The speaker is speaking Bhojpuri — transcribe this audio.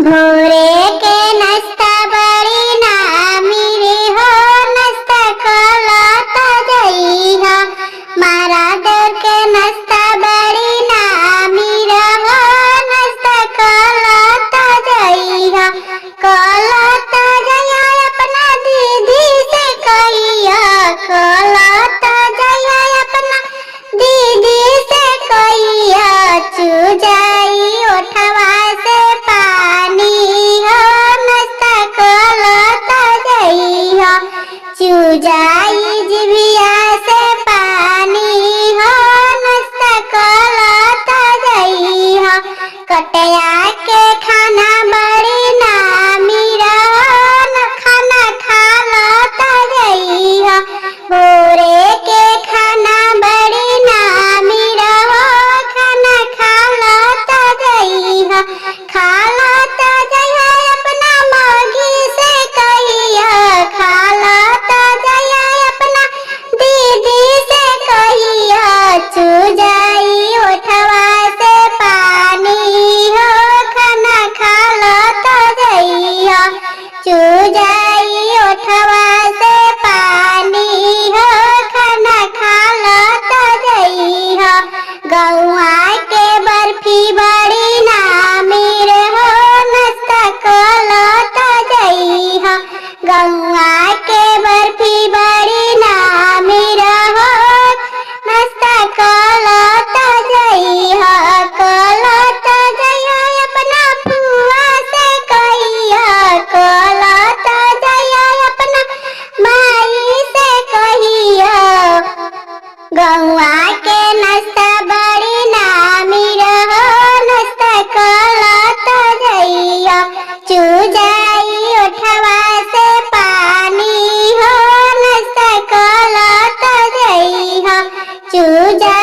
भोरे के नाश्ता बड़ी नामी रे हो, नाश्ता कलता जइहा। मारा देर के नाश्ता बड़ी नामी रे हो, नाश्ता कलता जइहा। कलता जइहा अपना दीदी से कहिया, कलता जइहा अपना दीदी से कहिया। चुजाई ओठवा से पानी हो, नाश्ता कलता जइहा। चुजाई जिभिया से पानी हो, नाश्ता कलता जइहा। कटया के खाना बड़ी नामी रहो, न खाना खालता जइहा। भोरे के खाना बड़ी नामी रहो, खाना खालता जइहा। खालता जइहा अपना मौगी से कहिया, खालता जइहा अपना दीदी से कहिया। चुजाई ओठवा से पानी हो, खाना खालता जइहा। चुजाई ओठवा से पानी हो, खाना खालता जइहा। गौआ के बर्फी बड़ी नामी रे हो, नाश्ता कलता जइहा। गौआ के बर्फी बड़ी नामी रे हो, नाश्ता कलता जइहा। कलता जइहा अपना फुआ से कहिया, कलता जइहा अपना माई से कहिया। गौआ के नाश्ता बड़ी नामी रहो, नाश्ता कलता जइहा। चुजाई ओठवा से पानी हो, नाश्ता कलता जइहा। चुजा